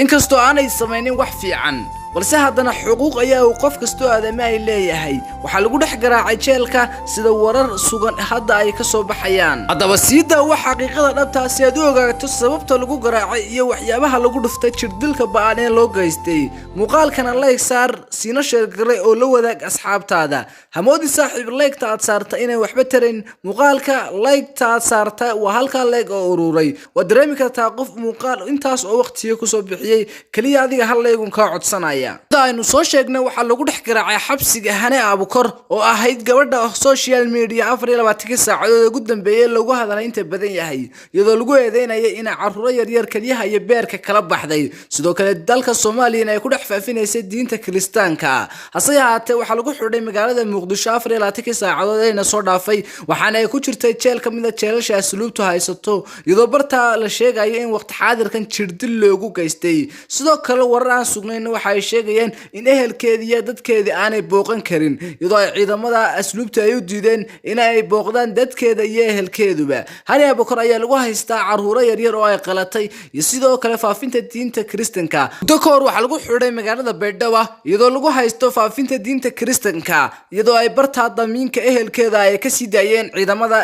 inkastoo aanay samaynin wax fiican balse haddana xuquuq ayaa uu qof kastoo aadamahay leeyahay waxaa lagu dhex garaacay jeelka sida warar sugan hadda ay ka soo baxayaan haddaba siidaa wax xaqiiqada dhabtaasi aad u ogaato sababta lagu garaacay iyo waxyaabaha lagu dhuftay jirdilka ba'an ee loo geystay muuqaalkana like saar siina sheergalay oo la wadaag asxaabtaada hamoodi saaxiib like-ta aad saarta inay waxba tarayn muuqaalka like-ta aad saarta waa halka like oo ururay waa dareemi kartaa qof muuqaal intaas oo waqtiga ku soo bixiyay kaliya adiga hal leegun ka codsanaya aynu soo sheegnay waxaa lagu dhex garaacay xabsiga Hane Abukar oo ahayd gabadha social media 24 saacadood ugu dambeeyay lagu hadalay inta badan yahay iyadoo lagu eedeynayay in carruur yar kaliyaha iyo beerka kala baxday sidoo kale dalka Soomaaliya ay ku dhex faafinaysay diinta Kiristaanka hase yahaatee waxaa lagu xidhay magaalada Muqdisho 24 saacadood ee soo dhaafay waxaana ay ku jirtay jeel ka mid ah jeelasha asluubtu haysato iyadoo barta la sheegayo in waqti xaadirkan jirdil loogu geystay sidoo kale warar aan sugnayn waxay sheegayeen in ehelkeedii iyo dadkeedii aanay booqan karin iyadoo ay ciidamada asluubta ay u diideen in ay booqdaan dadkeeda iyo ehelkeeduba Hane Abukar ayaa lagu haystaa carruur yar oo ay qalatay iyo sidoo kale faafinta diinta Kiristaanka dokoor waxa lagu xidhay magaalada Baydhabo iyadoo lagu haysto faafinta diinta Kiristaanka iyadoo ay barta damiinka ehelkeeda ay ka sii daayeen ciidamada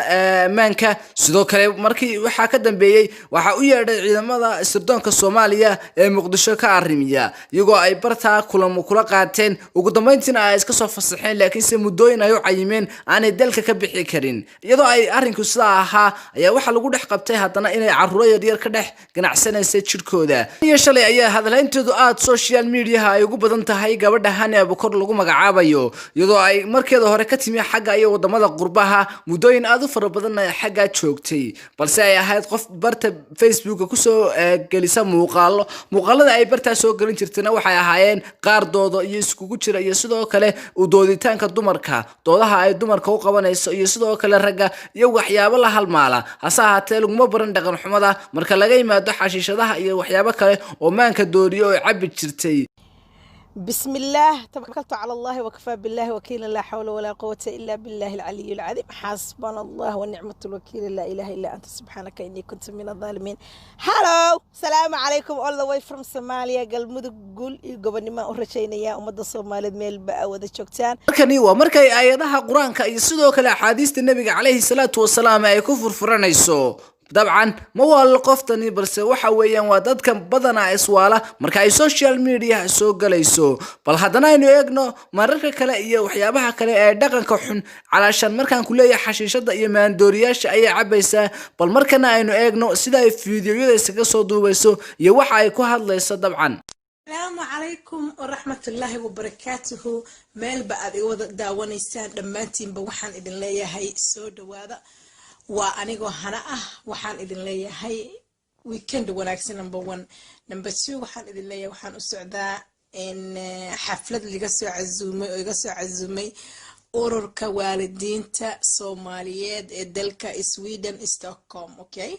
ammaanka sidoo kale markii waxa ka dambeeyay waxa u yeedhay ciidamada sirdoonka Soomaaliya ee Muqdisho ka arrimiya iyagoo ay barta kulamo kula qaateen ugu dambeyntiina ay iska soo fasaxeen laakiin se muddooyin ay u cayimeen aanay dalka ka bixi karin iyadoo ay arrinku sida ahaa ayaa waxa lagu dhex qabtay haddana inay carruur yar ka dhex ganacsanaysa jirkooda iyo shalay ayaa hadalhaynteedu aad social media ay ugu badan tahay gabadha Hane Abukar lagu magacaabayo iyadoo ay markeeda hore ka timi xagga iyo wadamada qurbaha muddooyin aad u fara badan ay xagga joogtay balse ay ahayd qof barta Facebook ku soo gelisa muuqaalada ay barta soo gelin jirtayna waxay ahaayeen qaar doodo iyo iskugu jira iyo sidoo kale u dooditaanka dumarka doodaha ay dumarka u qabanayso iyo sidoo kale ragga iyo waxyaabo la halmaala hase ahaatee laguma baran dhaqan xumada marka laga yimaado xashiishadaha iyo waxyaabo kale oo maanka dooriyo oo cabi jirtay بسم الله توكلت على الله وكفى بالله وكيلا لا حول ولا قوة إلا بالله العلي العظيم حسبنا الله ونعمة الوكيل لا إله إلا أنت سبحانك إني كنت من الظالمين هلو السلام عليكم all the way from Somalia galmudug gul iyo gobonimo u rajaynaya umada Soomaaliyeed meel baa wada joogtaan markani waa markay aayadaha Quraanka iyo sidoo kale axaadiista Nabiga calayhi salaatu wasalaam ay ku furfuranayso dabcan ma wal qoftani balse waxa weeyaan waa dadka badana iswaala marka ay social media soo galayso bal haddana aynu eegno mararka kale iyo waxyaabaha kale ee dhaqanka xun calaashan markaan ku leeyahay xashiishada iyo maandooriyaasha ay cabaysa bal markana aynu eegno sida ay fiidiyoyada isaga soo duubayso iyo waxa ay ku hadlayso dabcan السلام عليكم ورحمة الله وبركاته ميل بعد وضع داوانيسان دمانتين بوحان إذن ليهي سود وهذا وأنيقو هنا وحان إذن ليهي ويكند وناكسي نمبر 1 نمبر 2 وحان إذن ليهي وحان أسعدا إن حفلة اللي قصوا عزومي أورورك والدين تا سوماليات دلكا سويدن ستوكهولم أوكي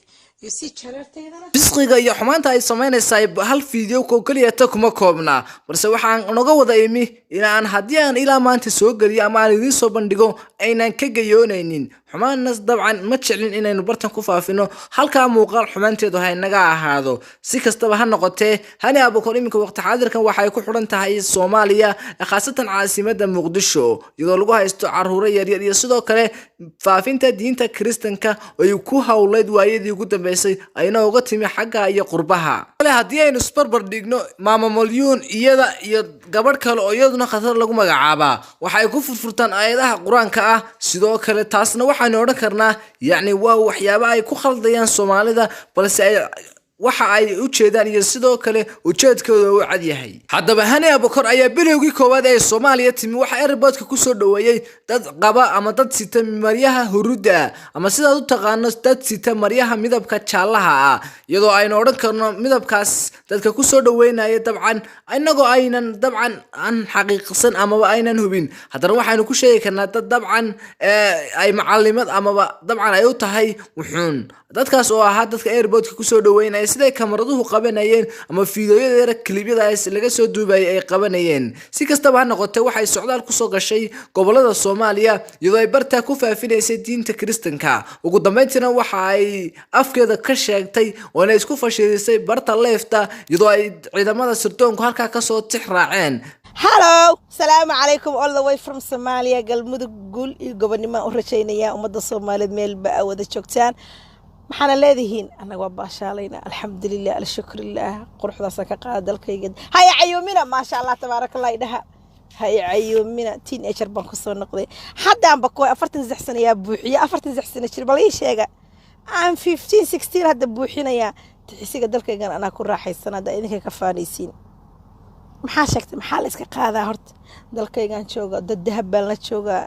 bisqiga iyo xumaanta ay sameynaysaa hal fiideo ko kaliya ta kuma koobna balse waxaan naga wada imi inaan haddii aan ilaa maanta soo galiyo ama aan idin soo bandhigo aynaan ka gayoonaynin xumaannas dabcan ma jeclin inaynu bartan ku faafino halka muuqaal xumaanteedu hay naga ahaado si kastaba ha noqotee Hane Abukar iminka waqti xaadirkan waxay ku xiran tahay Soomaaliya khaasatan caasimadda Muqdisho iyadoo lagu haysto carruur yar iyo sidoo kale faafinta diinta Kiristaanka oo ku hawleed waayadii ugu dambeysay ayna uga timi xagga iyo qurbaha kale haddii aynu isbarbar dhigno maama Malyuun iyada iyo gabadh kale oo iyaduna khatar lagu magacaaba waxay ku furfurtaan aayadaha Quraanka ah sidoo kale taasna waxaan oran karnaa yacni waa waxyaabo ay ku khaldayaan Soomaalida balse ay waxa ay u jeedaan iyo sidoo kale ujeedkooda uu cad yahay haddaba Hane Abukar ayaa bilowgii koowaad ee Soomaaliya timi waxa airportka ku soo dhaweeyay dad qaba ama dad sita maryaha huruda ama sidaad u taqaano dad sita maryaha midabka jaalaha ah iyadoo aynu oran karno midabkaas dadka ku soo dhaweynaya dabcan inagoo aynan dabcan aan xaqiiqsan ama aynan hubin haddana waxaanu ku sheegi karnaa dad dabcan ay macallimad ama dabcan ay u tahay wuxuun dadkaas oo ahaa dadka airportka ku soo dhaweynaya ay siday kameraduhu qabanayeen ama fiidiyoyada klibyada laga soo duubay ay qabanayeen. Si kastaba ha noqotee waxay socdaal ku soo gashay gobolada Soomaaliya iyadoo ay barta ku faafinaysay diinta Kiristanka. Ugu dambeyntiina waxa ay afkeeda ka sheegtay oo ay isku fashilisay barta leefta iyadoo ay ciidamada sirdoonku halka ka soo tix raaceen. Hello, salaam alaykum all the way from Somalia. Galmudug guul iyo gobonimo u rajaynaya ummadda Soomaaliyeed meel ba wada joogtaan. maxaan leedihiin anaga waa baashaalayna alxamdulillah alshukrillah quruxdaas ka qaad dalkayga hay ayuumina ma sha Allah tabarakallah idaha hay ayuumina teenager baan ku soo noqday haddaan ba 46 sano yaa buuxiya 46 sano jir bal ii sheega aan 15 16 hadda buuxinaya tixisiga dalkayga ana ku raaxaysanada idinka ka faanaysiin maxaa sheegtay maxaa la iska qaadaa horta dalkaygan jooga dad dahab baan la jooga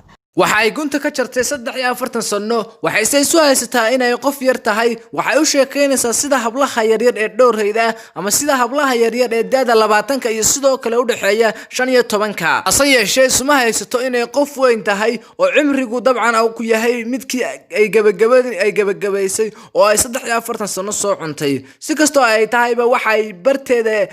waxay gunta ka jartay 43 sano waxay soo haysataa inay qof yar tahay waxay u sheekeynaysaa sida hablaha yaryar ee dhowrayda ama sida hablaha yaryar ee daada 20 iyo sidoo kale u dhaxeeya 15 ase yeeshee isma haysato inay qof weyn tahay oo cimrigu dabcan uu ku yahay midkii ay gabagabaysay oo ay 43 sano soo cuntay si kastoo ay tahayba waxay barteeda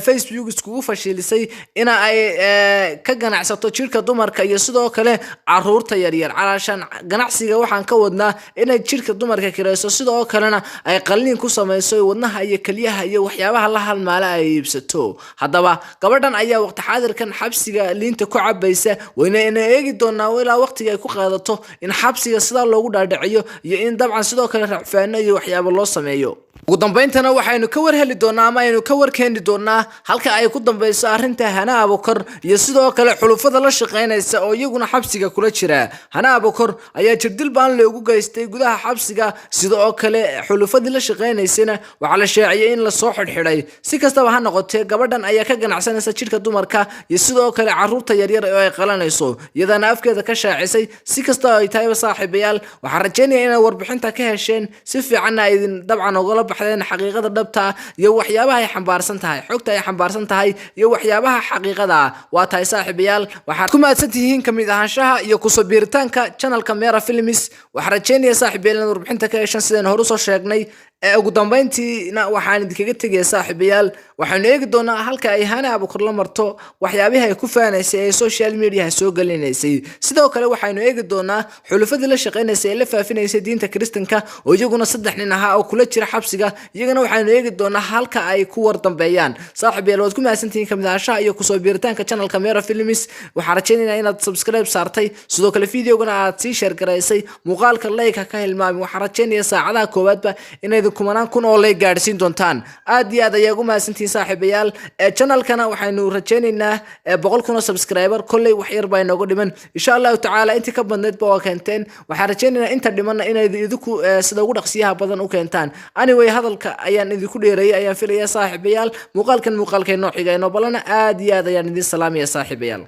Facebook iskugu fashilisay in ay ka ganacsato jirka dumarka iyo sidoo kale caruurta yaryar calaashan ganacsiga waxaan ka wadnaa inay jirka dumarka kirayso sidoo kalena ay qalliin ku sameeyso wadnaha iyo kaliyaha iyo waxyaabaha la halmaala ay iibsato hadaba gabadhan ayaa waqti xaadirkan xabsiga liinta ku cabaysa wayna eegi doonaa ilaa waqtiga ay ku qaadato in xabsiga sida loogu dhaadhiciyo iyo in dabcan sidoo kale racfaano iyo waxyaabo loo sameeyo ugu dambeyntina waxaynu ka war heli doonaa ama aynu ka war keeni doonaa halka ay ku dambayso arinta Hana Abukar iyo sidoo kale xulufada la shaqeynaysa oo iyaguna xabsiga kula jira Hana Abukar ayaa jirdil baan loogu geystay gudaha xabsiga sidoo kale xulufadii la shaqeynaysana waxa la sheeciyay in la soo xidhxidhay si kastaba ha noqotee gabadhan ayaa ka ganacsanaysa jirka dumarka iyo sidoo kale caruurta yaryar ee ay qalanayso iyadana afkeeda ka shaacisay si kastaba ay tahay saaxiibayaal waxa rajaynayaa in warbixinta ka hesheen si fiican ay dabcan ogala baxdeen xaqiiqada dhabta iyo waxyaabaha ay xambaarsan tahay xogta ay xambaarsan tahay iyo waxyaabaha xaqiiqada waa tahay saaxiibayaal waxaad ku maadsantihiin kamid ahaanshaha iyo ku soo biiritaanka channelka Mera Films waxa rajaynayaa saaxiibayaal in warbixinta ka hesheen sideen hore soo sheegnay ugu dambeyntiina waxaan idinkaga tagay saaxiibayaal waxaan eegi doonaa halka ay Hana Abukar la marto waxyaabaha ay ku faanaysay ee social media soo galinaysay sidoo kale waxaan eegi doonaa xulufadii la shaqeynayay ee la faafinaysay diinta Kiristanka oo iyaguna 3 nin ahaa oo kula jira xabsiga iyagana waxaan eegi doonaa halka ay ku war dambeeyaan saaxiibayaal waad ku mahadsantihiin kamidahashaha iyo ku soo biiritaanka channelka Mera Films waxaan rajaynayaa inaad subscribe saartay sidoo kale videogana aad sii share gareysay muuqaalka like ka hilmaami waxaan rajaynayaa saacadaha koowaadba inay kumanaan kun oo lay gaarsiin doontaan aad iyo aad ayaa ugu mahadsantihiin saaxiibayaal channelkana waxaynu rajaynaynaa 100 kun oo subscriber kulli wax yar baa inoogu dhiman insha Allah taala inta ka badneed baa keenteen waxaan rajaynaynaa inta dhimanna inay idinku sida ugu dhaqsiyaha badan u keentaan anyway hadalka ayaan idinku dheereeyay ayaan filayaa saaxiibayaal muuqaalkan noo xigayno balana aad iyo aad ayaan idin salaamayaa saaxiibayaal